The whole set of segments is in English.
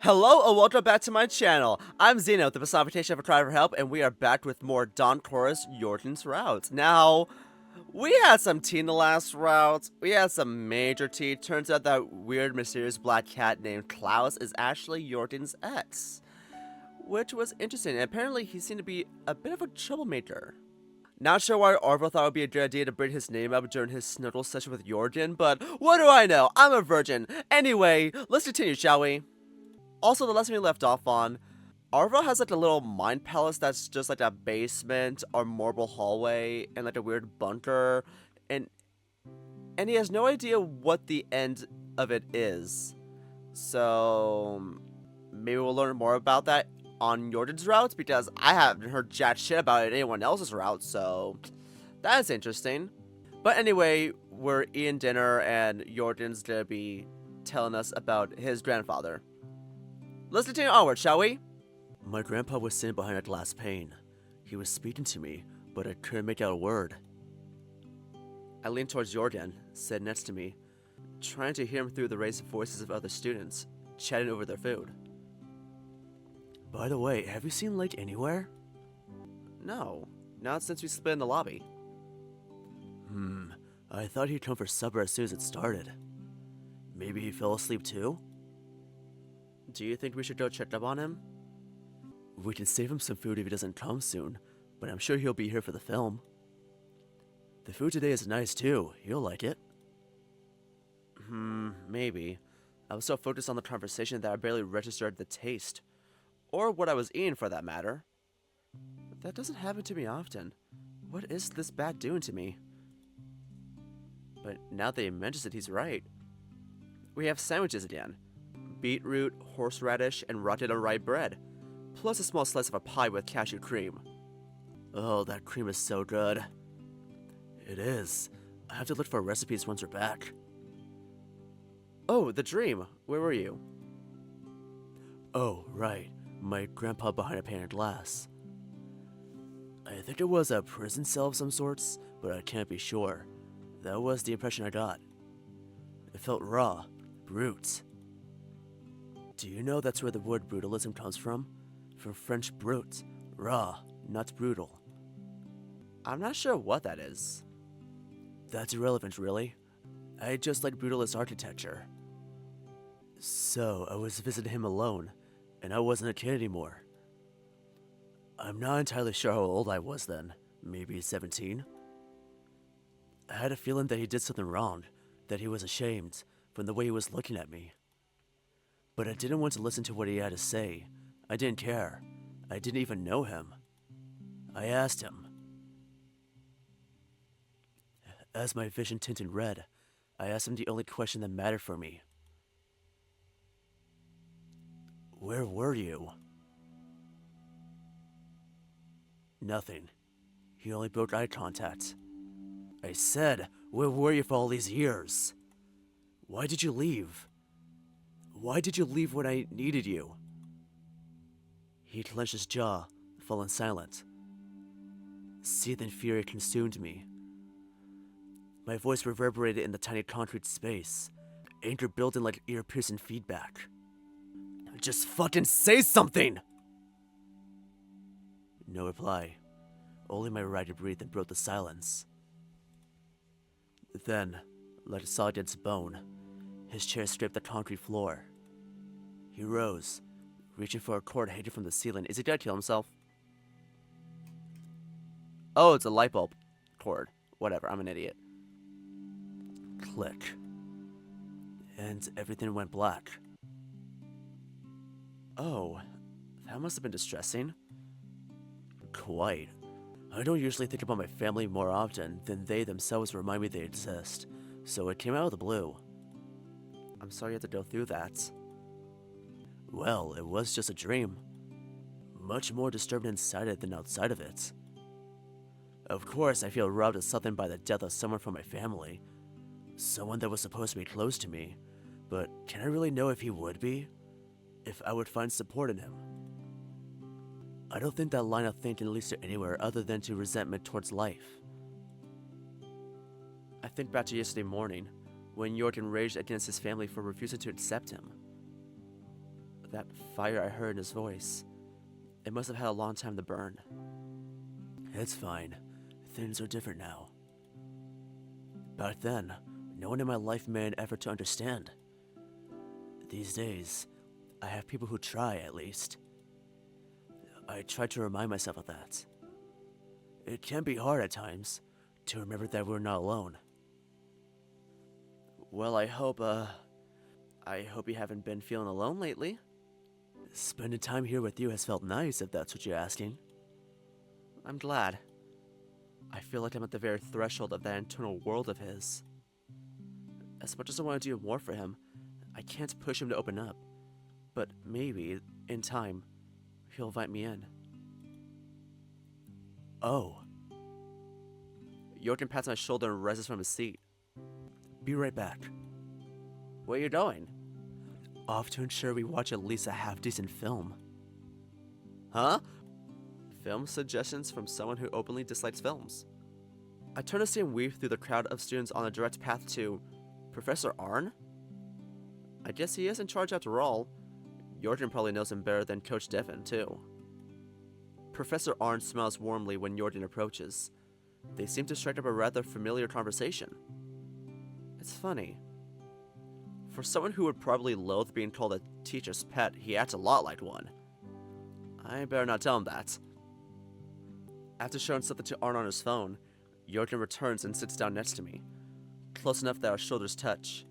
Hello and welcome back to my channel. I'm Xeno, the personification of a cry for help, and we are back with more Don Chorus Jørgen's routes. Now, we had some tea in the last route. We had some major tea. Turns out that weird, mysterious black cat named Klaus is actually Jørgen's ex, which was interesting. And apparently, he seemed to be a bit of a troublemaker. Not sure why Orville thought it would be a good idea to bring his name up during his snuggle session with Jørgen, but what do I know? I'm a virgin. Anyway, let's continue, shall we? Also, the lesson we left off on, Orville has like a little mind palace that's just like a basement or marble hallway and like a weird bunker, and he has no idea what the end of it is. So maybe we'll learn more about that on Jørgen's route, because I haven't heard jack shit about it in anyone else's route, so that's interesting. But anyway, we're eating dinner and Jørgen's gonna be telling us about his grandfather. Let's continue onward, shall we? My grandpa was sitting behind a glass pane. He was speaking to me, but I couldn't make out a word. I leaned towards Jørgen, sat next to me, trying to hear him through the raised voices of other students, chatting over their food. By the way, have you seen Lake anywhere? No, not since we split in the lobby. I thought he'd come for supper as soon as it started. Maybe he fell asleep too? Do you think we should go check up on him? We can save him some food if he doesn't come soon, but I'm sure he'll be here for the film. The food today is nice too. He'll like it. Maybe. I was so focused on the conversation that I barely registered the taste. Or what I was eating, for that matter. That doesn't happen to me often. What is this bat doing to me? But now that he mentions it, he's right. We have sandwiches again. Beetroot, horseradish, and rotted on rye bread, plus a small slice of a pie with cashew cream. Oh, that cream is so good. It is. I have to look for recipes once we're back. Oh, the dream. Where were you? Oh, right. My grandpa behind a pane of glass. I think it was a prison cell of some sorts, but I can't be sure. That was the impression I got. It felt raw, brute. Do you know that's where the word brutalism comes from? From French brute, raw, not brutal. I'm not sure what that is. That's irrelevant, really. I just like brutalist architecture. So, I was visiting him alone, and I wasn't a kid anymore. I'm not entirely sure how old I was then, maybe 17. I had a feeling that he did something wrong, that he was ashamed, from the way he was looking at me. But I didn't want to listen to what he had to say. I didn't care. I didn't even know him. I asked him. As my vision tinted red, I asked him the only question that mattered for me. Where were you? Nothing. He only broke eye contact. I said, where were you for all these years? Why did you leave? Why did you leave when I needed you? He clenched his jaw, fallen silent. Seething fury consumed me. My voice reverberated in the tiny concrete space, anger building like ear-piercing feedback. Just fucking say something! No reply. Only my ragged breathing broke the silence. Then, like a saw against bone, his chair scraped the concrete floor. He rose, reaching for a cord hanging from the ceiling. Is he gonna kill himself? Oh, it's a light bulb cord. Whatever, I'm an idiot. Click. And everything went black. Oh, that must have been distressing. Quite. I don't usually think about my family more often than they themselves remind me they exist, so it came out of the blue. I'm sorry you had to go through that. Well, it was just a dream. Much more disturbing inside it than outside of it. Of course, I feel robbed of something by the death of someone from my family. Someone that was supposed to be close to me, but can I really know if he would be? If I would find support in him? I don't think that line of thinking leads to anywhere other than to resentment towards life. I think back to yesterday morning, when Jørgen raged against his family for refusing to accept him. That fire I heard in his voice. It must have had a long time to burn. It's fine. Things are different now. Back then, no one in my life made an effort to understand. These days, I have people who try, at least. I try to remind myself of that. It can be hard at times to remember that we're not alone. Well, I hope you haven't been feeling alone lately. Spending time here with you has felt nice, if that's what you're asking. I'm glad. I feel like I'm at the very threshold of that internal world of his. As much as I want to do more for him, I can't push him to open up. But maybe, in time, he'll invite me in. Oh. Jørgen pats my shoulder and rises from his seat. Be right back. Where are you going? Off to ensure we watch at least a half-decent film. Huh? Film suggestions from someone who openly dislikes films. I turn to see him weave through the crowd of students on a direct path to Professor Arn? I guess he is in charge after all. Jørgen probably knows him better than Coach Devin, too. Professor Arn smiles warmly when Jørgen approaches. They seem to strike up a rather familiar conversation. It's funny. For someone who would probably loathe being called a teacher's pet, he acts a lot like one. I better not tell him that. After showing something to Arn on his phone, Jørgen returns and sits down next to me, close enough that our shoulders touch.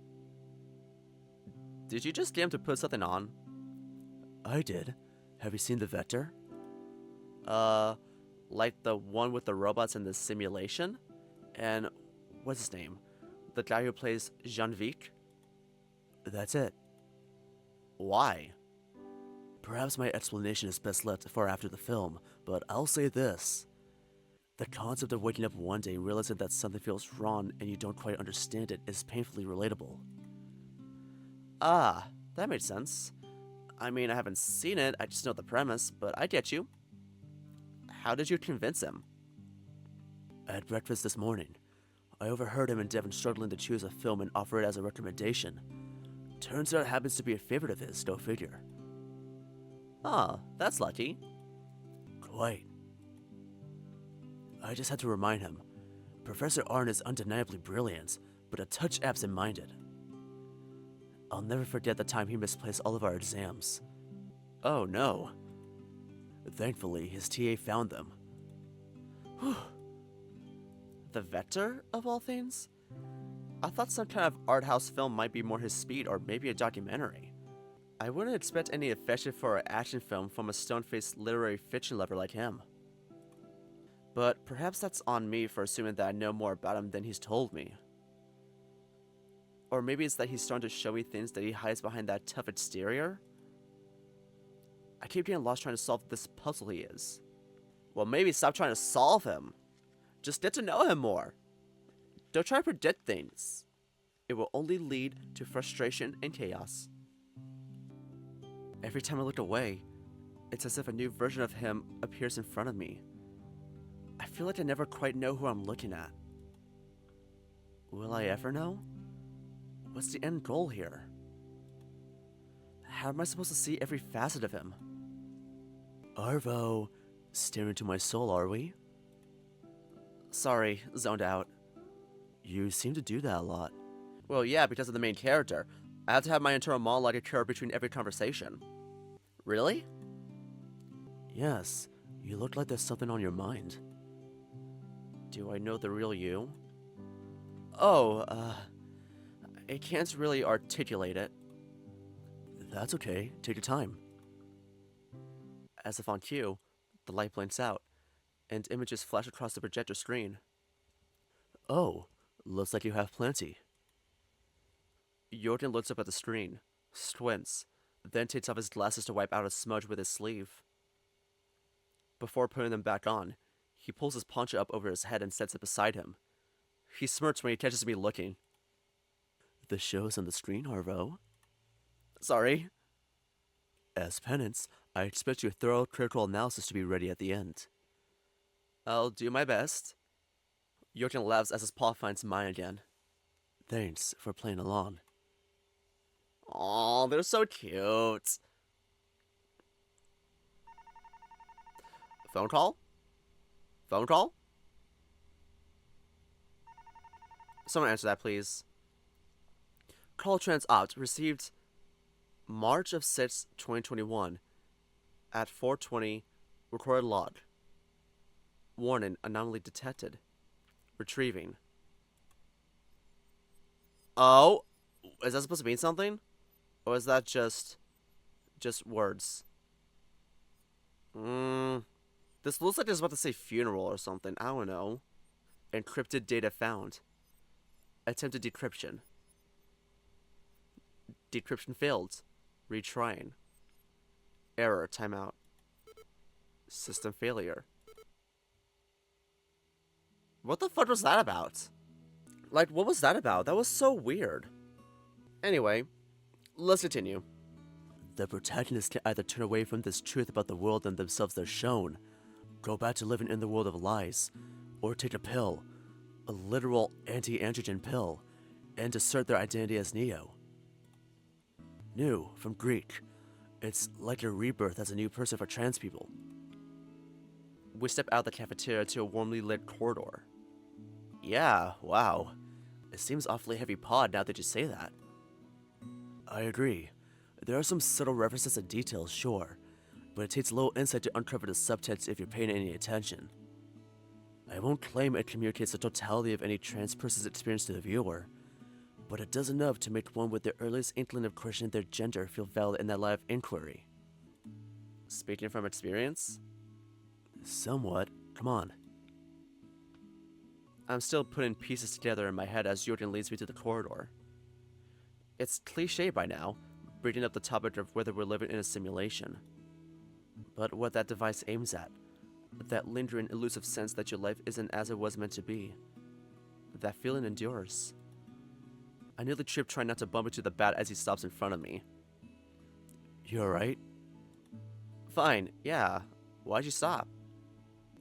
Did you just get him to put something on? I did. Have you seen the Vector? Like the one with the robots in the simulation? And what's his name? The guy who plays Jean-Vic? That's it. Why? Perhaps my explanation is best left for after the film, but I'll say this. The concept of waking up one day and realizing that something feels wrong and you don't quite understand it is painfully relatable. Ah, that makes sense. I mean, I haven't seen it, I just know the premise, but I get you. How did you convince him? At breakfast this morning, I overheard him and Devin struggling to choose a film and offer it as a recommendation. Turns out it happens to be a favorite of his, go figure. Ah, that's lucky. Quite. I just had to remind him. Professor Arn is undeniably brilliant, but a touch absent-minded. I'll never forget the time he misplaced all of our exams. Oh no. Thankfully, his TA found them. Whew. The Vector, of all things? I thought some kind of art house film might be more his speed, or maybe a documentary. I wouldn't expect any affection for an action film from a stone-faced literary fiction lover like him. But perhaps that's on me for assuming that I know more about him than he's told me. Or maybe it's that he's starting to show me things that he hides behind that tough exterior? I keep getting lost trying to solve this puzzle he is. Well, maybe stop trying to solve him. Just get to know him more. Don't try to predict things. It will only lead to frustration and chaos. Every time I look away, it's as if a new version of him appears in front of me. I feel like I never quite know who I'm looking at. Will I ever know? What's the end goal here? How am I supposed to see every facet of him? Arvo, staring into my soul, are we? Sorry, zoned out. You seem to do that a lot. Well, yeah, because of the main character. I have to have my internal monologue occur between every conversation. Really? Yes, you look like there's something on your mind. Do I know the real you? Oh, I can't really articulate it. That's okay, take your time. As if on cue, the light blinks out, and images flash across the projector screen. Oh, looks like you have plenty. Jørgen looks up at the screen, squints, then takes off his glasses to wipe out a smudge with his sleeve. Before putting them back on, he pulls his poncho up over his head and sets it beside him. He smirks when he catches me looking. The show's on the screen, Arvo. Sorry. As penance, I expect your thorough critical analysis to be ready at the end. I'll do my best. Jørgen laughs as his paw finds mine again. Thanks for playing along. Aw, they're so cute. Phone call? Phone call? Someone answer that, please. Call trans opt received March of 6th, 2021 at 4:20. Recorded log. Warning, anomaly detected. Retrieving. Oh, is that supposed to mean something? Or is that just words? This looks like it's about to say funeral or something. I don't know. Encrypted data found. Attempted decryption. Decryption failed. Retrying. Error. Timeout. System failure. What the fuck was that about? Like, what was that about? That was so weird. Anyway, let's continue. The protagonist can either turn away from this truth about the world and themselves they're shown, go back to living in the world of lies, or take a pill, a literal anti-androgen pill, and assert their identity as Neo. New, from Greek. It's like a rebirth as a new person for trans people. We step out of the cafeteria to a warmly lit corridor. Yeah, wow. It seems awfully heavy pod now that you say that. I agree. There are some subtle references and details, sure, but it takes little insight to uncover the subtext if you're paying any attention. I won't claim it communicates the totality of any trans person's experience to the viewer, but it does enough to make one with the earliest inkling of questioning their gender feel valid in that line of inquiry. Speaking from experience? Somewhat. Come on. I'm still putting pieces together in my head as Jørgen leads me to the corridor. It's cliché by now, bringing up the topic of whether we're living in a simulation. But what that device aims at, that lingering elusive sense that your life isn't as it was meant to be, that feeling endures. I nearly tripped trying not to bump into the bat as he stops in front of me. You alright? Fine, yeah. Why'd you stop?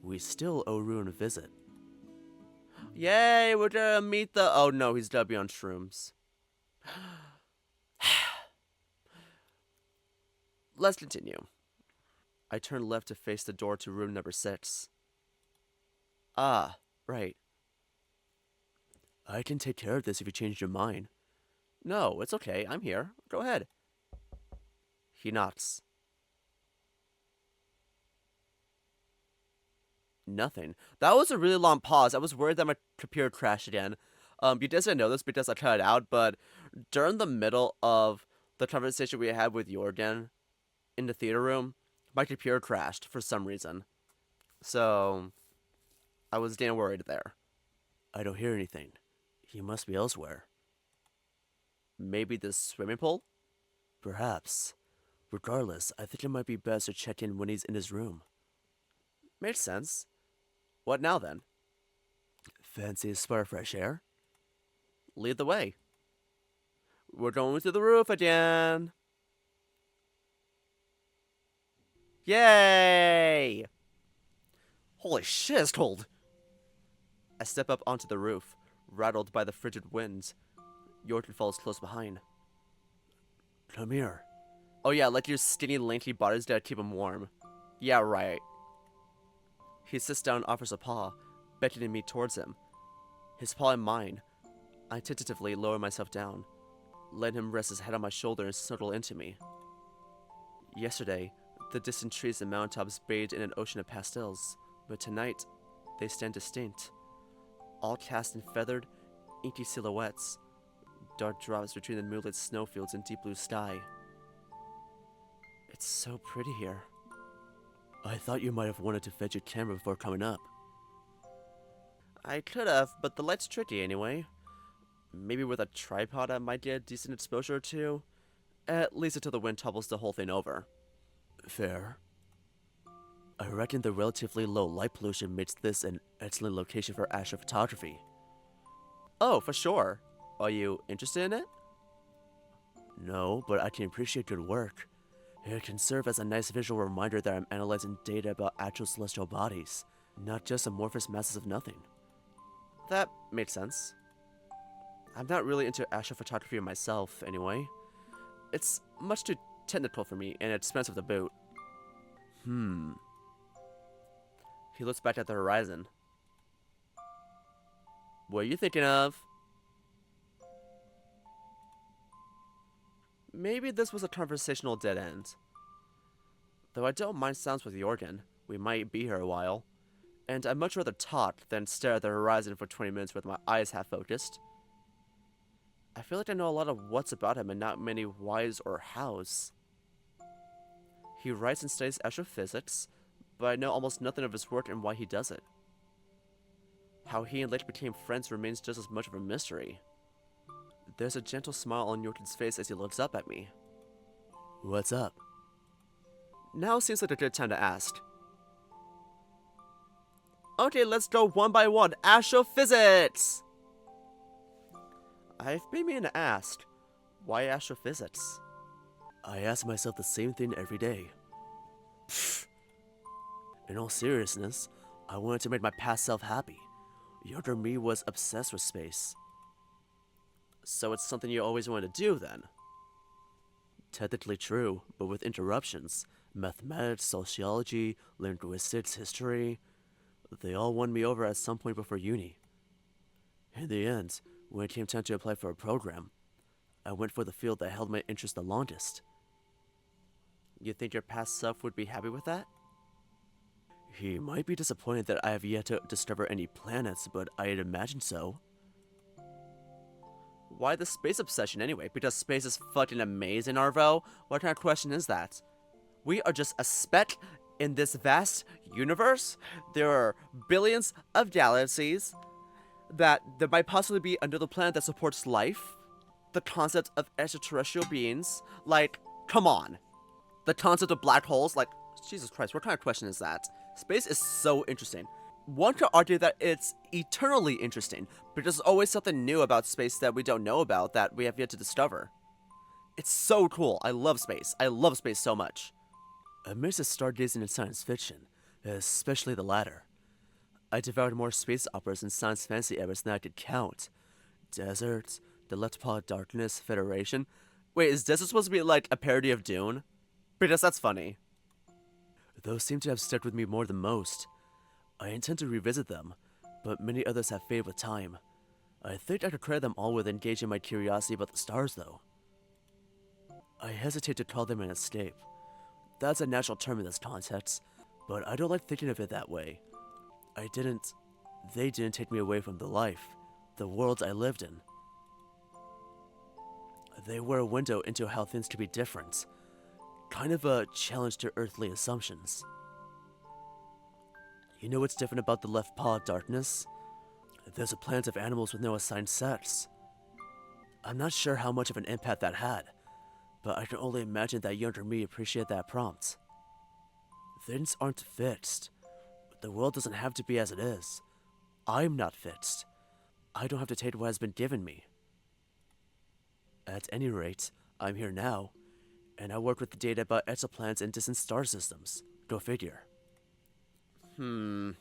We still owe Ruin a visit. Yay, we're gonna meet the— oh no, he's W on shrooms. Let's continue. I turn left to face the door to room number 6. Ah, right. I can take care of this if you change your mind. No, it's okay. I'm here. Go ahead. He nods. Nothing. That was a really long pause. I was worried that my computer crashed again. You didn't know this because I cut it out, but during the middle of the conversation we had with Jørgen in the theater room, my computer crashed for some reason. So, I was damn worried there. I don't hear anything. He must be elsewhere. Maybe the swimming pool? Perhaps. Regardless, I think it might be best to check in when he's in his room. Makes sense. What now then? Fancy a spot of fresh air? Lead the way. We're going to the roof again. Yay! Holy shit, it's cold. I step up onto the roof, rattled by the frigid winds. Jørgen follows close behind. Come here. Oh yeah, like your skinny, lanky bodies that keep him warm. Yeah, right. He sits down and offers a paw, beckoning me towards him. His paw in mine. I tentatively lower myself down, letting him rest his head on my shoulder and snuggle into me. Yesterday, the distant trees and mountaintops bathed in an ocean of pastels, but tonight, they stand distinct, all cast in feathered, inky silhouettes, dark drops between the moonlit snowfields and deep blue sky. It's so pretty here. I thought you might have wanted to fetch your camera before coming up. I could have, but the light's tricky anyway. Maybe with a tripod I might get a decent exposure or two. At least until the wind topples the whole thing over. Fair. I reckon the relatively low light pollution makes this an excellent location for astrophotography. Oh, for sure. Are you interested in it? No, but I can appreciate good work. It can serve as a nice visual reminder that I'm analyzing data about actual celestial bodies, not just amorphous masses of nothing. That makes sense. I'm not really into astrophotography myself, anyway. It's much too technical for me and expensive to boot. He looks back at the horizon. What are you thinking of? Maybe this was a conversational dead end. Though I don't mind sounds with Jørgen. We might be here a while. And I'd much rather talk than stare at the horizon for 20 minutes with my eyes half focused. I feel like I know a lot of what's about him and not many whys or hows. He writes and studies astrophysics, but I know almost nothing of his work and why he does it. How he and Lake became friends remains just as much of a mystery. There's a gentle smile on Jørgen's face as he looks up at me. What's up? Now seems like a good time to ask. Okay, let's go one by one. Astrophysics! I've been meaning to ask, why astrophysics? I ask myself the same thing every day. Pfft. In all seriousness, I wanted to make my past self happy. Younger me was obsessed with space. So it's something you always wanted to do, then? Technically true, but with interruptions. Mathematics, sociology, linguistics, history. They all won me over at some point before uni. In the end, when it came time to apply for a program, I went for the field that held my interest the longest. You think your past self would be happy with that? He might be disappointed that I have yet to discover any planets, but I'd imagine so. Why the space obsession anyway? Because space is fucking amazing, Arvo? What kind of question is that? We are just a speck in this vast universe. There are billions of galaxies that there might possibly be another planet that supports life. The concept of extraterrestrial beings. Like, come on. The concept of black holes. Like, Jesus Christ, what kind of question is that? Space is so interesting. One could argue that it's eternally interesting, but there's always something new about space that we don't know about that we have yet to discover. It's so cool. I love space. I love space so much. Amidst the stargazing and science fiction, especially the latter, I devoured more space operas and science fantasy eras than I could count. Deserts, the Left Paw of Darkness, Federation. Wait, is Desert supposed to be like a parody of Dune? Because that's funny. Those seem to have stuck with me more than most. I intend to revisit them, but many others have faded with time. I think I could credit them all with engaging my curiosity about the stars, though. I hesitate to call them an escape. That's a natural term in this context, but I don't like thinking of it that way. They didn't take me away from the life, the worlds I lived in. They were a window into how things could be different. Kind of a challenge to earthly assumptions. You know what's different about the Left Paw of Darkness? There's a planet of animals with no assigned sex. I'm not sure how much of an impact that had, but I can only imagine that younger me appreciated that prompt. Things aren't fixed. The world doesn't have to be as it is. I'm not fixed. I don't have to take what has been given me. At any rate, I'm here now, and I work with the data about exoplanets and distant star systems. Go figure. Jørgen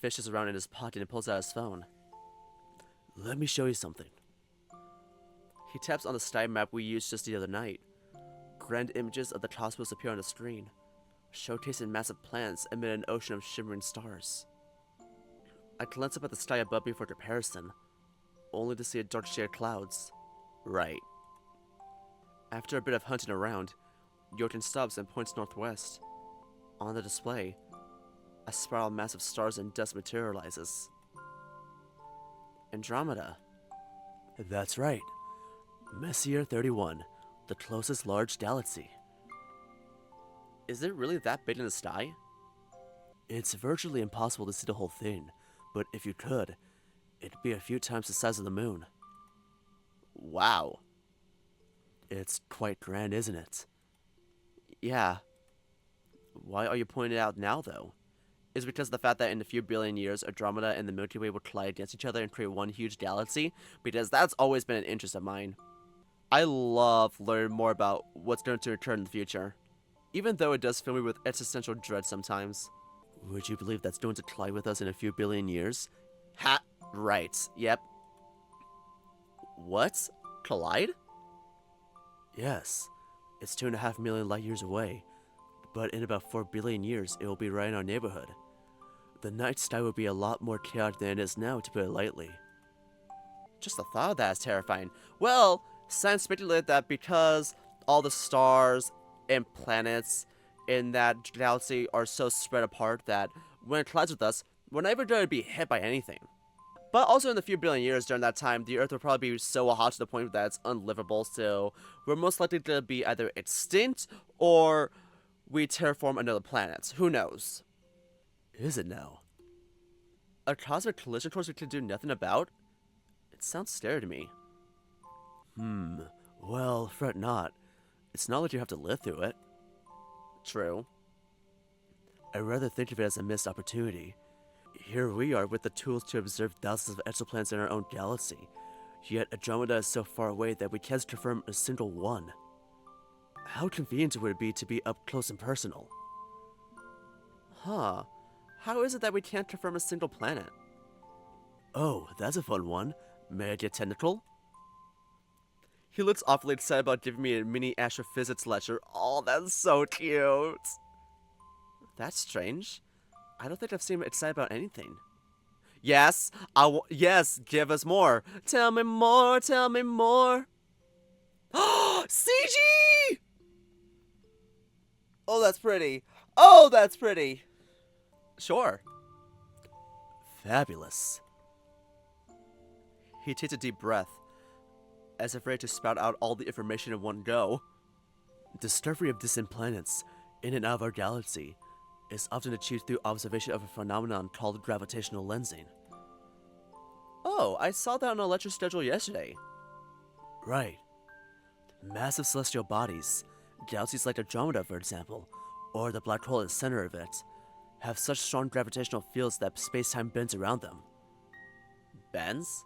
fishes around in his pocket and pulls out his phone. Let me show you something. He taps on the sky map we used just the other night. Grand images of the cosmos appear on the screen, showcasing massive planets amid an ocean of shimmering stars. I glance up at the sky above me for comparison, only to see a dark shade of clouds. Right. After a bit of hunting around, Jørgen stops and points northwest. On the display, a spiral mass of stars and dust materializes. Andromeda. That's right. Messier 31, the closest large galaxy. Is it really that big in the sky? It's virtually impossible to see the whole thing, but if you could, it'd be a few times the size of the moon. Wow. It's quite grand, isn't it? Yeah. Why are you pointing it out now, though? Is it because of the fact that in a few billion years, Andromeda and the Milky Way will collide against each other and create one huge galaxy? Because that's always been an interest of mine. I love learning more about what's going to occur in the future, even though it does fill me with existential dread sometimes. Would you believe that's going to collide with us in a few billion years? Right. Yep. What? Collide? Yes. It's 2.5 million light years away. but in about 4 billion years, it will be right in our neighborhood. The night sky will be a lot more chaotic than it is now, to put it lightly. Just the thought of that is terrifying. Well, science speculated that because all the stars and planets in that galaxy are so spread apart that when it collides with us, we're not even going to be hit by anything. But also in a few billion years during that time, the Earth will probably be so hot to the point that it's unlivable, so we're most likely going to be either extinct or we terraform another planet. Who knows? Is it now? A cosmic collision course we could do nothing about? It sounds scary to me. Well, fret not. It's not like you have to live through it. True. I'd rather think of it as a missed opportunity. Here we are with the tools to observe thousands of exoplanets in our own galaxy, yet Andromeda is so far away that we can't confirm a single one. How convenient would it be to be up close and personal? Huh. How is it that we can't confirm a single planet? Oh, that's a fun one. May I get technical? He looks awfully excited about giving me a mini astrophysics lecture. Oh, that's so cute. That's strange. I don't think I've seen him excited about anything. Yes, yes, give us more. Tell me more, tell me more. CG! Oh, that's pretty. Oh, that's pretty. Sure. Fabulous. He takes a deep breath, as if ready to spout out all the information in one go. Discovery of distant planets in and out of our galaxy is often achieved through observation of a phenomenon called gravitational lensing. Oh, I saw that on a lecture schedule yesterday. Right. Massive celestial bodies, galaxies like Andromeda, for example, or the black hole at the center of it, have such strong gravitational fields that space-time bends around them. Bends?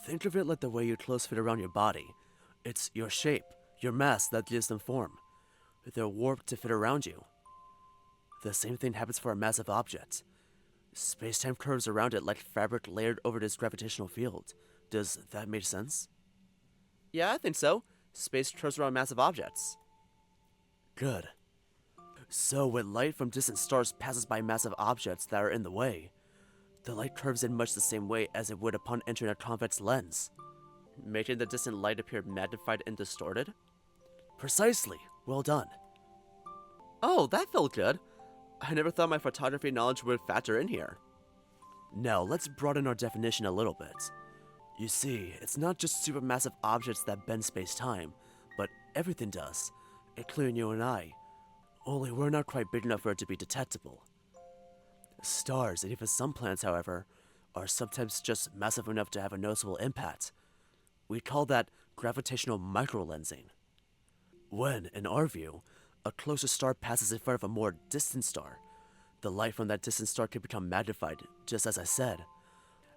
Think of it like the way your clothes fit around your body. It's your shape, your mass that gives them form. They're warped to fit around you. The same thing happens for a massive object. Space-time curves around it like fabric layered over this gravitational field. Does that make sense? Yeah, I think so. Space curves around massive objects. Good. So when light from distant stars passes by massive objects that are in the way, the light curves in much the same way as it would upon entering a convex lens, making the distant light appear magnified and distorted? Precisely. Well done. Oh, that felt good. I never thought my photography knowledge would factor in here. Now, let's broaden our definition a little bit. You see, it's not just supermassive objects that bend space-time, but everything does, including you and I. Only we're not quite big enough for it to be detectable. Stars, and even some planets, however, are sometimes just massive enough to have a noticeable impact. We call that gravitational microlensing. When, in our view, a closer star passes in front of a more distant star, the light from that distant star can become magnified, just as I said.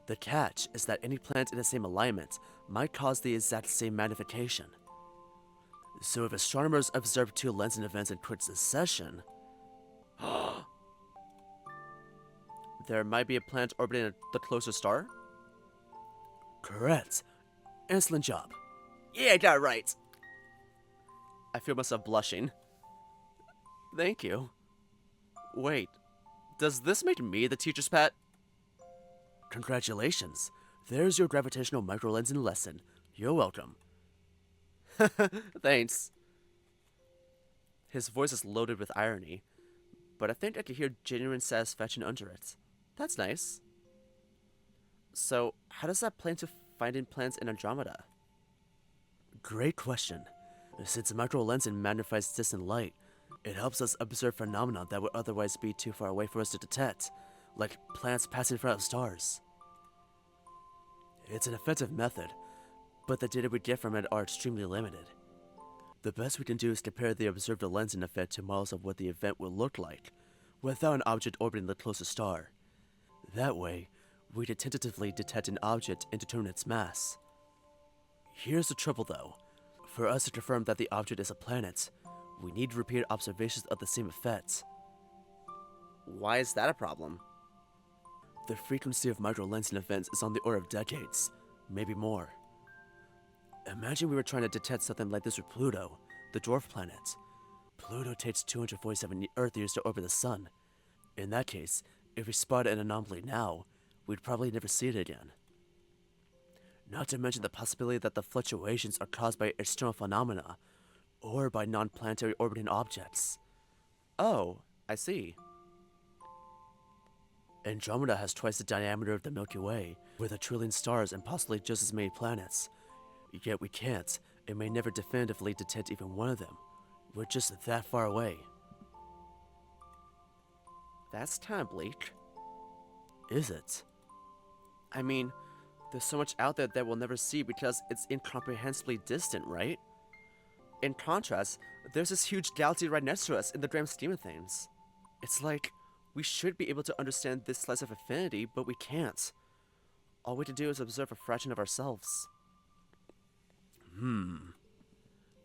The catch is that any planet in the same alignment might cause the exact same magnification. So if astronomers observe two lensing events in quick succession, there might be a planet orbiting the closer star? Correct. Excellent job. Yeah, I got it right. I feel myself blushing. Thank you. Wait, does this make me the teacher's pet? Congratulations. There's your gravitational microlensing lesson. You're welcome. Thanks. His voice is loaded with irony, but I think I can hear genuine satisfaction under it. That's nice. So, how does that play into finding planets in Andromeda? Great question. Since microlensing magnifies distant light, it helps us observe phenomena that would otherwise be too far away for us to detect, like planets passing in front of stars. It's an effective method, but the data we get from it are extremely limited. The best we can do is compare the observed lensing effect to models of what the event would look like, without an object orbiting the closest star. That way, we can tentatively detect an object and determine its mass. Here's the trouble though. For us to confirm that the object is a planet, we need repeated observations of the same effect. Why is that a problem? The frequency of microlensing events is on the order of decades, maybe more. Imagine we were trying to detect something like this with Pluto, the dwarf planet. Pluto takes 247 Earth years to orbit the sun. In that case, if we spot an anomaly now, we'd probably never see it again. Not to mention the possibility that the fluctuations are caused by external phenomena, or by non-planetary orbiting objects. Oh, I see. Andromeda has twice the diameter of the Milky Way, with a trillion stars and possibly just as many planets. Yet we can't, and may never definitively detect even one of them. We're just that far away. That's kinda bleak. Is it? I mean, there's so much out there that we'll never see because it's incomprehensibly distant, right? In contrast, there's this huge galaxy right next to us in the grand scheme of things. It's like, we should be able to understand this slice of infinity, but we can't. All we have to do is observe a fraction of ourselves.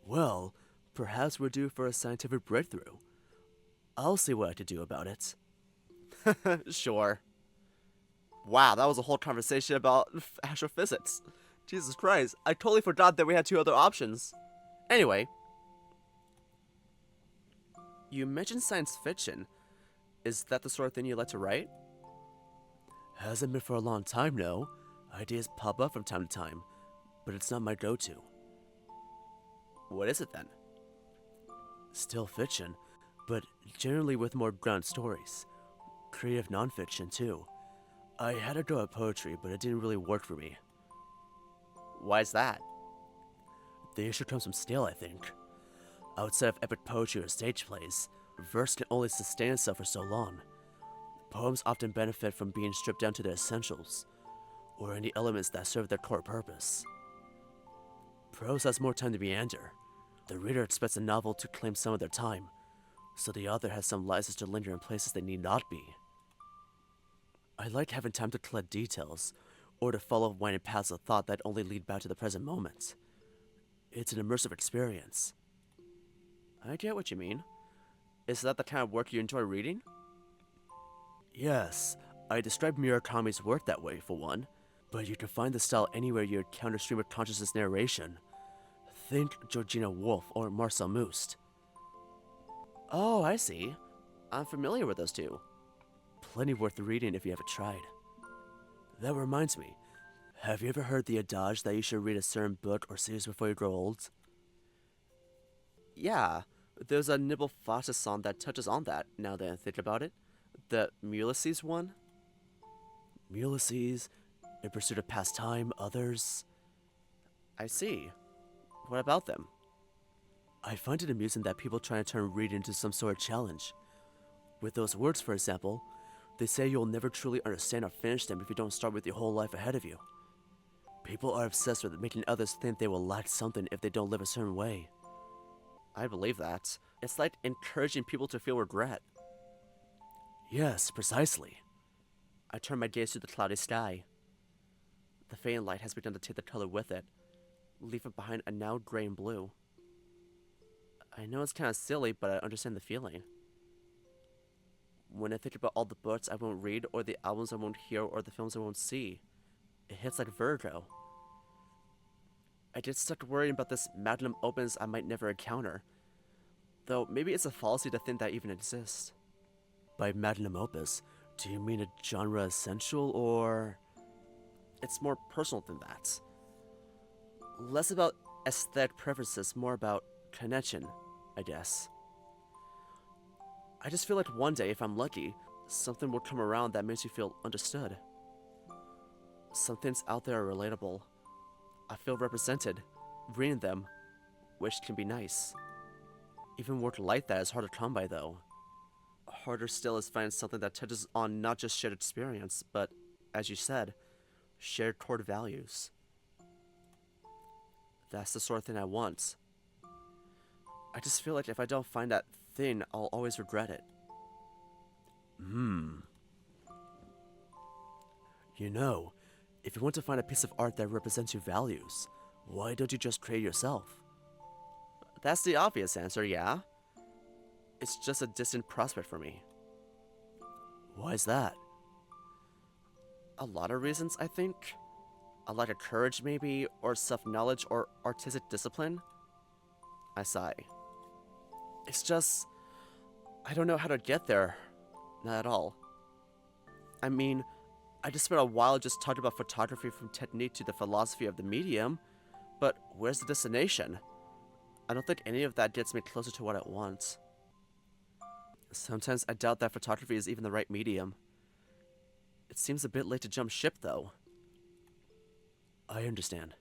Well, perhaps we're due for a scientific breakthrough. I'll see what I can do about it. Sure. Wow, that was a whole conversation about astrophysics. Jesus Christ, I totally forgot that we had two other options. Anyway, you mentioned science fiction. Is that the sort of thing you like to write? Hasn't been for a long time, no. Ideas pop up from time to time, but it's not my go-to. What is it then? Still fiction, but generally with more ground stories. Creative non-fiction, too. I had a go at poetry, but it didn't really work for me. Why's that? The issue comes from scale, I think. Outside of epic poetry or stage plays, verse can only sustain itself for so long. Poems often benefit from being stripped down to their essentials, or any elements that serve their core purpose. Prose has more time to meander. The reader expects a novel to claim some of their time, so the author has some license to linger in places they need not be. I like having time to collect details, or to follow winding paths of thought that only lead back to the present moment. It's an immersive experience. I get what you mean. Is that the kind of work you enjoy reading? Yes, I describe Murakami's work that way, for one, but you can find the style anywhere you encounter stream of consciousness narration. Think Georgina Woolf or Marcel Mouste. Oh, I see. I'm familiar with those two. Plenty worth reading if you haven't tried. That reminds me, have you ever heard the adage that you should read a certain book or series before you grow old? Yeah, there's a Nibble Foster song that touches on that, now that I think about it. The Ulysses one? Ulysses, In Pursuit of Pastime, others. I see. What about them? I find it amusing that people try to turn reading into some sort of challenge. With those words, for example, they say you'll never truly understand or finish them if you don't start with your whole life ahead of you. People are obsessed with making others think they will lack something if they don't live a certain way. I believe that. It's like encouraging people to feel regret. Yes, precisely. I turn my gaze to the cloudy sky. The fading light has begun to take the color with it, leaving behind a now gray and blue. I know it's kind of silly, but I understand the feeling. When I think about all the books I won't read, or the albums I won't hear, or the films I won't see, it hits like vertigo. I get stuck worrying about this magnum opus I might never encounter. Though maybe it's a fallacy to think that even exists. By magnum opus, do you mean a genre essential, or...? It's more personal than that. Less about aesthetic preferences, more about connection, I guess. I just feel like one day, if I'm lucky, something will come around that makes you feel understood. Some things out there are relatable. I feel represented, reading them, which can be nice. Even work like that is hard to come by, though. Harder still is finding something that touches on not just shared experience, but, as you said, shared core values. That's the sort of thing I want. I just feel like if I don't find that thing, I'll always regret it. You know, if you want to find a piece of art that represents your values, why don't you just create yourself? That's the obvious answer, yeah. It's just a distant prospect for me. Why's that? A lot of reasons, I think. A lack of courage, maybe, or self-knowledge, or artistic discipline. I sigh. It's just, I don't know how to get there. Not at all. I mean, I just spent a while just talking about photography from technique to the philosophy of the medium, but where's the destination? I don't think any of that gets me closer to what I want. Sometimes I doubt that photography is even the right medium. It seems a bit late to jump ship, though. I understand.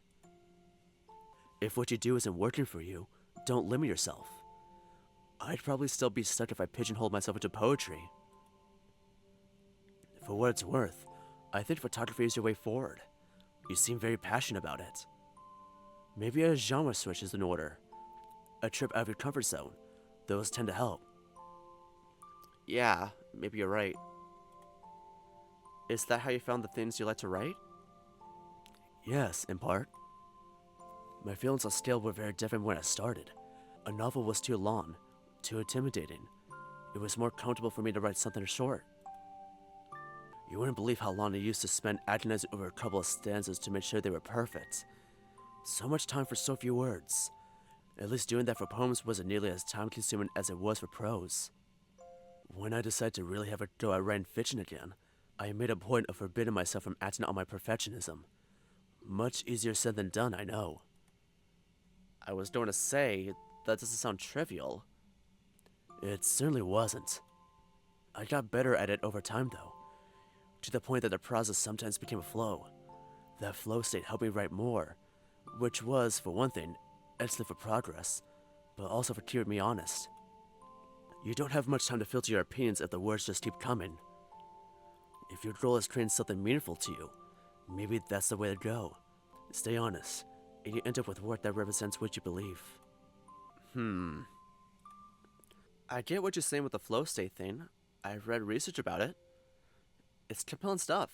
If what you do isn't working for you, don't limit yourself. I'd probably still be stuck if I pigeonholed myself into poetry. For what it's worth, I think photography is your way forward. You seem very passionate about it. Maybe a genre switch is in order. A trip out of your comfort zone. Those tend to help. Yeah, maybe you're right. Is that how you found the things you like to write? Yes, in part. My feelings on scale were very different when I started. A novel was too long, too intimidating. It was more comfortable for me to write something short. You wouldn't believe how long I used to spend agonizing over a couple of stanzas to make sure they were perfect. So much time for so few words. At least doing that for poems wasn't nearly as time-consuming as it was for prose. When I decided to really have a go at writing fiction again, I made a point of forbidding myself from acting on my perfectionism. Much easier said than done, I know. I was going to say, that doesn't sound trivial. It certainly wasn't. I got better at it over time, though, to the point that the process sometimes became a flow. That flow state helped me write more, which was, for one thing, excellent for progress, but also for keeping me honest. You don't have much time to filter your opinions if the words just keep coming. If your goal is creating something meaningful to you, maybe that's the way to go. Stay honest, and you end up with work that represents what you believe. I get what you're saying with the flow state thing. I've read research about it. It's compelling stuff.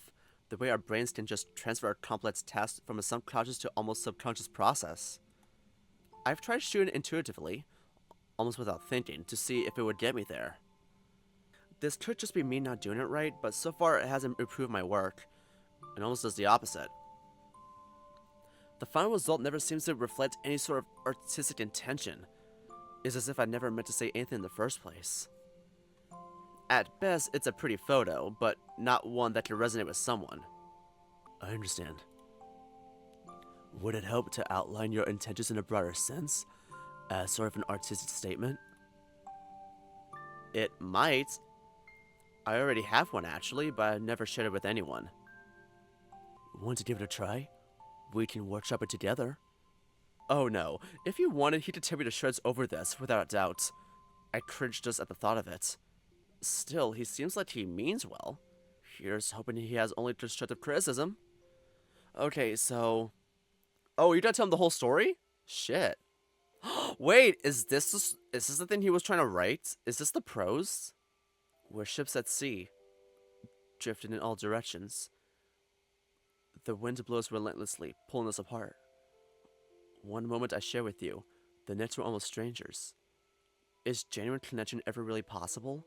The way our brains can just transfer our complex tasks from a subconscious to almost subconscious process. I've tried shooting intuitively, almost without thinking, to see if it would get me there. This could just be me not doing it right, but so far it hasn't improved my work. It almost does the opposite. The final result never seems to reflect any sort of artistic intention. It's as if I never meant to say anything in the first place. At best, it's a pretty photo, but not one that can resonate with someone. I understand. Would it help to outline your intentions in a broader sense, as sort of an artistic statement? It might. I already have one actually, but I've never shared it with anyone. Want to give it a try? We can workshop it together. Oh no, if you wanted, he could tear me to shreds over this, without a doubt. I cringed just at the thought of it. Still, he seems like he means well. Here's hoping he has only constructive criticism. Okay, so... Oh, you gotta tell him the whole story? Shit. Wait, is this the thing he was trying to write? Is this the prose? We're ships at sea, drifting in all directions. The wind blows relentlessly, pulling us apart. One moment I share with you, the next we're almost strangers. Is genuine connection ever really possible?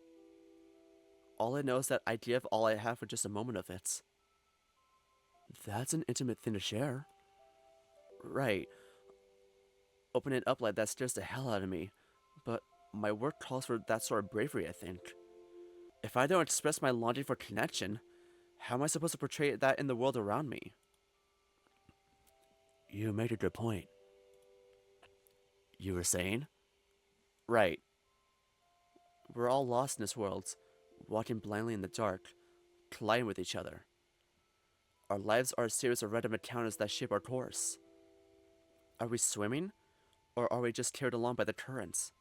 All I know is that I give all I have for just a moment of it. That's an intimate thing to share. Right. Opening it up like that scares the hell out of me, but my work calls for that sort of bravery, I think. If I don't express my longing for connection, how am I supposed to portray that in the world around me? You made a good point. You were saying? Right. We're all lost in this world, walking blindly in the dark, colliding with each other. Our lives are a series of random encounters that shape our course. Are we swimming, or are we just carried along by the currents?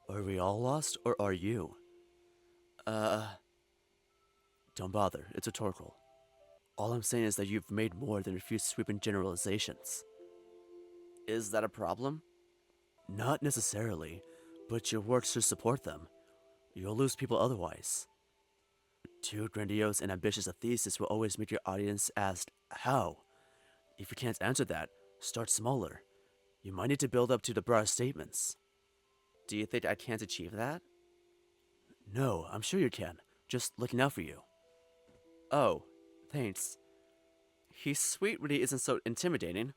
Are we all lost, or are you? Don't bother, it's rhetorical. All I'm saying is that you've made more than a few sweeping generalizations. Is that a problem? Not necessarily, but your work should support them. You'll lose people otherwise. Too grandiose and ambitious a thesis will always make your audience ask, how? If you can't answer that, start smaller. You might need to build up to the broader statements. Do you think I can't achieve that? No, I'm sure you can. Just looking out for you. Oh, thanks. He's sweet when he isn't so intimidating.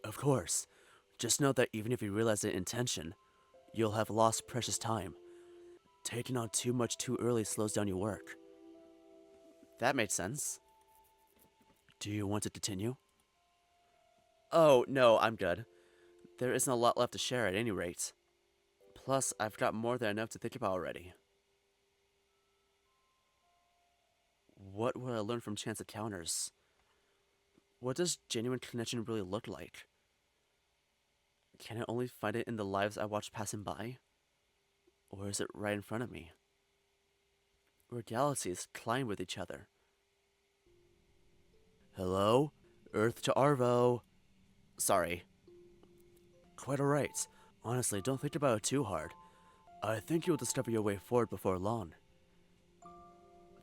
Of course. Just note that even if you realize the intention, you'll have lost precious time. Taking on too much too early slows down your work. That made sense. Do you want to continue? Oh, no, I'm good. There isn't a lot left to share at any rate. Plus, I've got more than enough to think about already. What would I learn from chance encounters? What does genuine connection really look like? Can I only find it in the lives I watch passing by? Or is it right in front of me? Where galaxies collide with each other? Hello? Earth to Arvo. Sorry. Quite alright. Honestly, don't think about it too hard. I think you'll discover your way forward before long.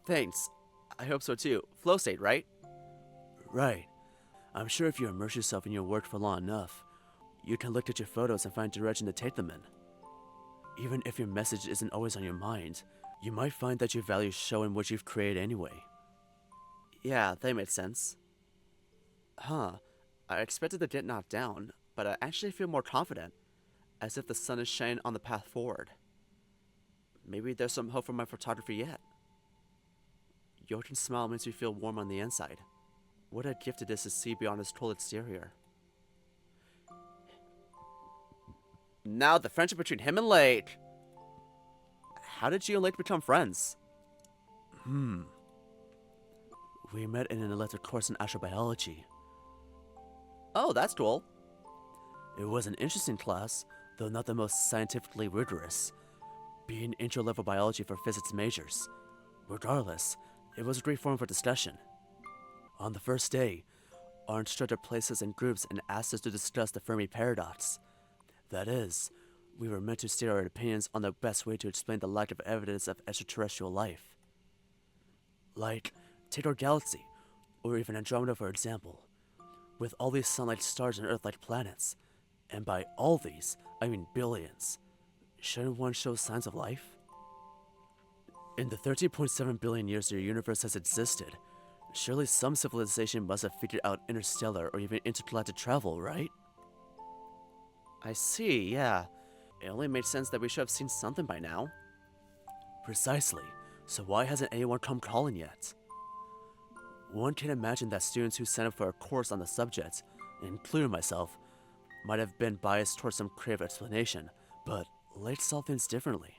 Thanks. I hope so too. Flow state, right? Right. I'm sure if you immerse yourself in your work for long enough, you can look at your photos and find direction to take them in. Even if your message isn't always on your mind, you might find that your values show in what you've created anyway. Yeah, that made sense. Huh. I expected to get knocked down, but I actually feel more confident, as if the sun is shining on the path forward. Maybe there's some hope for my photography yet. Jørgen's smile makes me feel warm on the inside. What a gift it is to see beyond his cold exterior. Now the friendship between him and Lake. How did you and Lake become friends? We met in an elective course in astrobiology. Oh, that's cool. It was an interesting class, though not the most scientifically rigorous, being intro-level biology for physics majors. Regardless, it was a great forum for discussion. On the first day, our instructor placed us in groups and asked us to discuss the Fermi paradox. That is, we were meant to state our opinions on the best way to explain the lack of evidence of extraterrestrial life. Like, take our galaxy, or even Andromeda for example. With all these sun-like stars and Earth-like planets, and by all these, I mean billions, shouldn't one show signs of life? In the 13.7 billion years your universe has existed, surely some civilization must have figured out interstellar or even intergalactic travel, right? I see, yeah. It only made sense that we should have seen something by now. Precisely. So why hasn't anyone come calling yet? One can imagine that students who signed up for a course on the subject, including myself, might have been biased towards some creative explanation, but Lake saw things differently.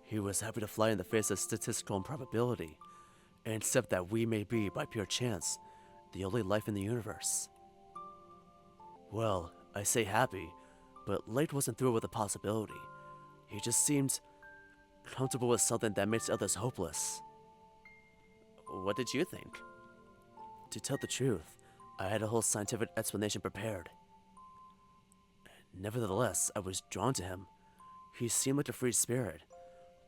He was happy to fly in the face of statistical improbability, and accept that we may be, by pure chance, the only life in the universe. Well, I say happy, but Lake wasn't through with the possibility. He just seemed comfortable with something that makes others hopeless. What did you think? To tell the truth, I had a whole scientific explanation prepared. Nevertheless, I was drawn to him. He seemed like a free spirit,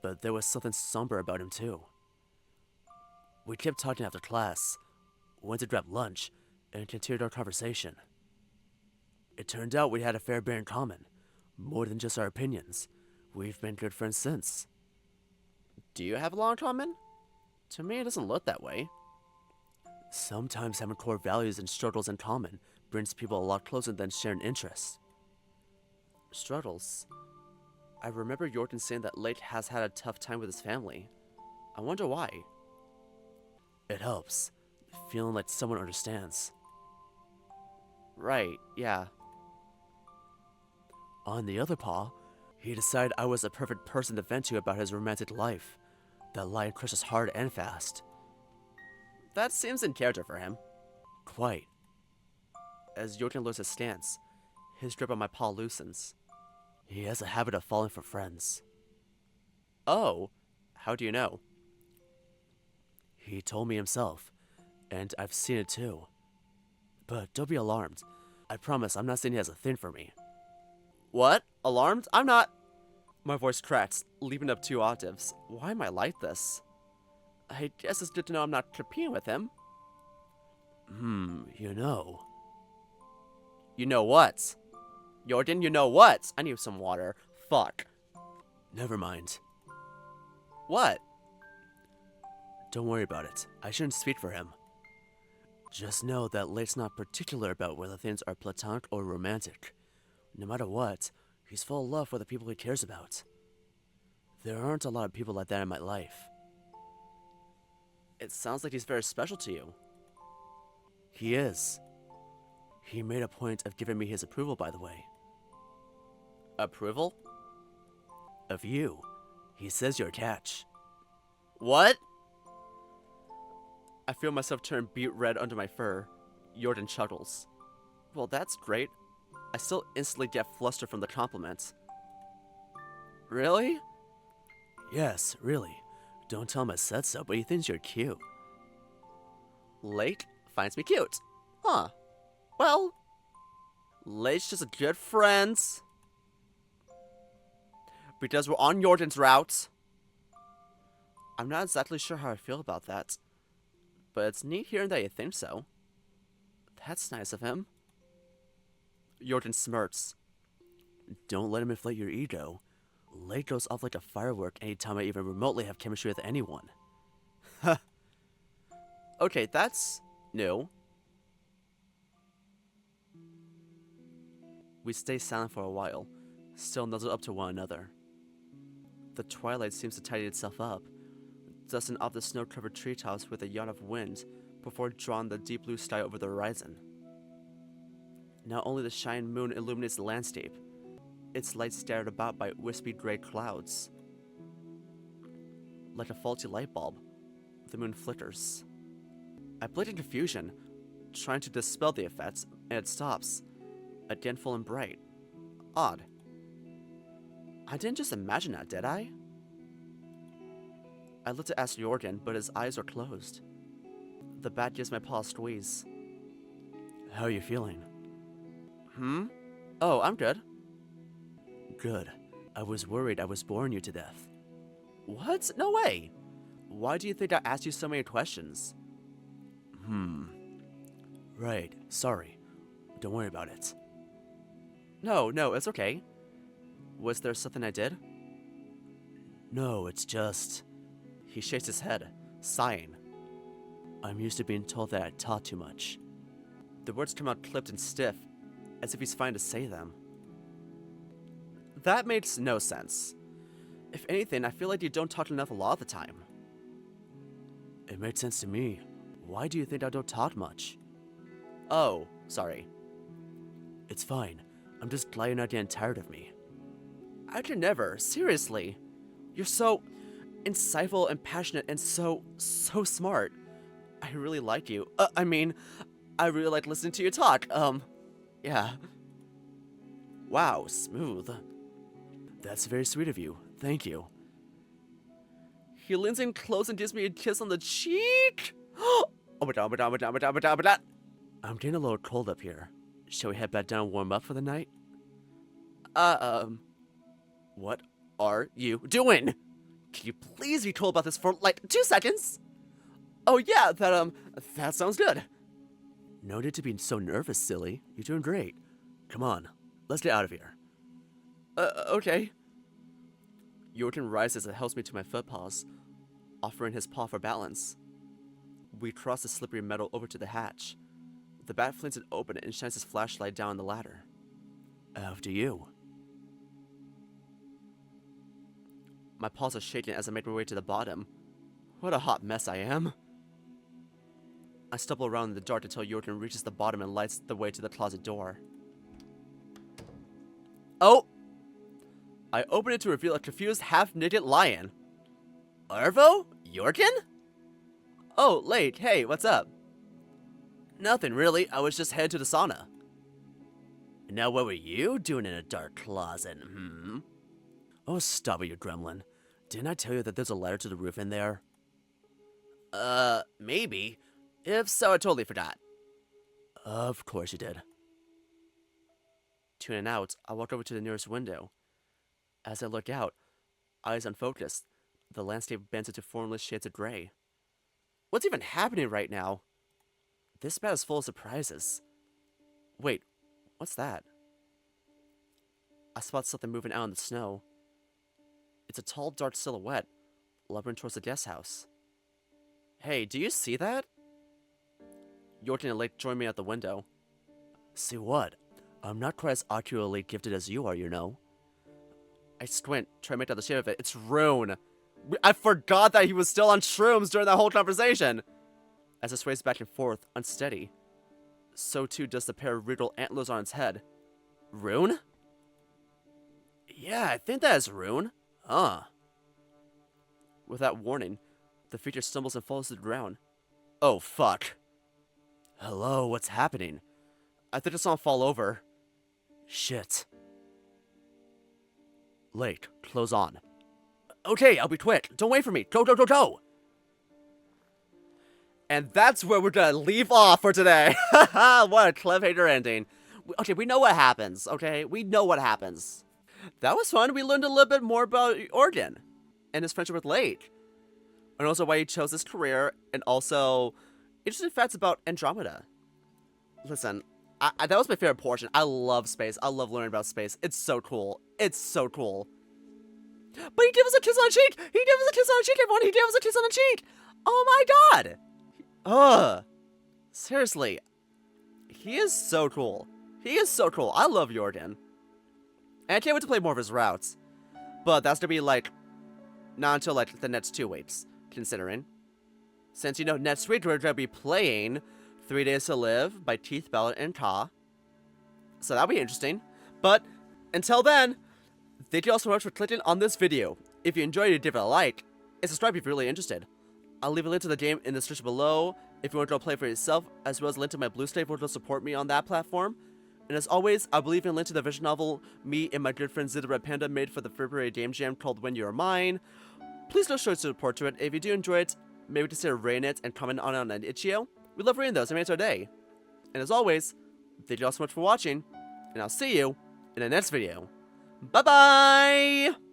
but there was something somber about him too. We kept talking after class, went to grab lunch, and continued our conversation. It turned out we had a fair bit in common, more than just our opinions. We've been good friends since. Do you have a lot in common? To me, it doesn't look that way. Sometimes having core values and struggles in common brings people a lot closer than sharing interests. Struggles? I remember Jørgen saying that Lake has had a tough time with his family. I wonder why. It helps, feeling like someone understands. Right, yeah. On the other paw, he decided I was the perfect person to vent to about his romantic life. That line crushes hard and fast. That seems in character for him. Quite. As Jørgen loses his stance, his grip on my paw loosens. He has a habit of falling for friends. Oh, how do you know? He told me himself, and I've seen it too. But don't be alarmed. I promise I'm not saying he has a thing for me. What? Alarmed? I'm not. My voice cracks, leaping up 2 octaves. Why am I like this? I guess it's good to know I'm not competing with him. You know. You know what? Jørgen, you know what? I need some water. Fuck. Never mind. What? Don't worry about it. I shouldn't speak for him. Just know that Lake's not particular about whether things are platonic or romantic. No matter what, He's full of love for the people he cares about. There aren't a lot of people like that in my life. It sounds like he's very special to you. He is. He made a point of giving me his approval, by the way. Approval? Of you. He says you're a catch. What? I feel myself turn beet red under my fur. Jørgen chuckles. Well, that's great. I still instantly get flustered from the compliment. Really? Yes, really. Don't tell him I said so, but he thinks you're cute. Lake finds me cute. Huh. Well, Lake's just a good friend. Because we're on Jørgen's route. I'm not exactly sure how I feel about that. But it's neat hearing that you think so. That's nice of him. Jørgen smirks. Don't let him inflate your ego. Lake goes off like a firework anytime I even remotely have chemistry with anyone. Okay, that's new. We stay silent for a while, still nuzzled up to one another. The twilight seems to tidy itself up, dusting off the snow-covered treetops with a yawn of wind before drawing the deep blue sky over the horizon. Now only the shining moon illuminates the landscape, its light scattered about by wispy gray clouds. Like a faulty light bulb, the moon flickers. I blink in confusion, trying to dispel the effects, and it stops, again full and bright. Odd. I didn't just imagine that, did I? I looked to ask Jørgen, but his eyes are closed. The bat gives my paw a squeeze. How are you feeling? Oh, I'm good. Good. I was worried I was boring you to death. What? No way. Why do you think I asked you so many questions? Right. Sorry. Don't worry about it. No, it's okay. Was there something I did? No, it's just... He shakes his head, sighing. I'm used to being told that I talk too much. The words come out clipped and stiff, as if he's trying to say them. That makes no sense. If anything, I feel like you don't talk enough a lot of the time. It made sense to me. Why do you think I don't talk much? Oh, sorry. It's fine. I'm just glad you're not getting tired of me. I could never, seriously. You're so insightful and passionate and so smart. I really like you. I really like listening to you talk. Yeah. Wow, smooth. That's very sweet of you. Thank you. He leans in close and gives me a kiss on the cheek. Oh my god, oh my god, oh my god, oh my god, oh my god. I'm getting a little cold up here. Shall we head back down and warm up for the night? What are you doing? Can you please be cool about this for, like, 2 seconds? Oh yeah, that sounds good. No need to be so nervous, silly. You're doing great. Come on, let's get out of here. Okay. Jørgen rises and helps me to my footpaws, offering his paw for balance. We cross the slippery metal over to the hatch. The bat flings it open and shines his flashlight down the ladder. After you. My paws are shaking as I make my way to the bottom. What a hot mess I am. I stumble around in the dark until Jørgen reaches the bottom and lights the way to the closet door. Oh! I open it to reveal a confused, half-naked lion. Arvo? Jørgen? Oh, Lake, hey, what's up? Nothing, really. I was just headed to the sauna. Now, what were you doing in a dark closet, Oh, stop it, you gremlin. Didn't I tell you that there's a ladder to the roof in there? Maybe. If so, I totally forgot. Of course you did. Tuning out, I walk over to the nearest window. As I look out, eyes unfocused, the landscape bends into formless shades of gray. What's even happening right now? This bat is full of surprises. Wait, what's that? I spot something moving out in the snow. It's a tall, dark silhouette, lumbering towards the guest house. Hey, do you see that? Jørgen and Lake join me at the window. See what? I'm not quite as accurately gifted as you are, you know. I squint, try to make out the shape of it. It's Rune. I forgot that he was still on shrooms during that whole conversation. As it sways back and forth, unsteady, so too does the pair of brutal antlers on its head. Rune? Yeah, I think that is Rune. Without warning, the creature stumbles and falls to the ground. Oh, fuck. Hello, what's happening? I think I saw him fall over. Shit. Late, close on. Okay, I'll be quick. Don't wait for me. Go, go, go, go! And that's where we're gonna leave off for today. What a cliffhanger ending. Okay, we know what happens, okay? We know what happens. That was fun. We learned a little bit more about Jørgen and his friendship with Lake. And also why he chose this career, and also interesting facts about Andromeda. Listen, that was my favorite portion. I love space. I love learning about space. It's so cool. It's so cool. But he gave us a kiss on the cheek! He gave us a kiss on the cheek, everyone! He gave us a kiss on the cheek! Oh my god! Ugh. Seriously. He is so cool. He is so cool. I love Jørgen. And I can't wait to play more of his routes. But that's gonna be like, not until like the next 2 weeks, considering. Since, you know, next week we're gonna be playing 3 Days to Live by Teeth, Ballot, and Ka. So that'll be interesting. But until then, thank you all so much for clicking on this video. If you enjoyed it, give it a like, and subscribe if you're really interested. I'll leave a link to the game in the description below if you want to go play for yourself, as well as a link to my Blue State to support me on that platform. And as always, I believe in a link to the visual novel me and my good friend Zid the Red Panda made for the February Game Jam called When You're Mine. Please don't show support to it. If you do enjoy it, maybe consider rating it and comment on it on an itchio. We love reading those. It makes our day. And as always, thank you all so much for watching, and I'll see you in the next video. Bye-bye!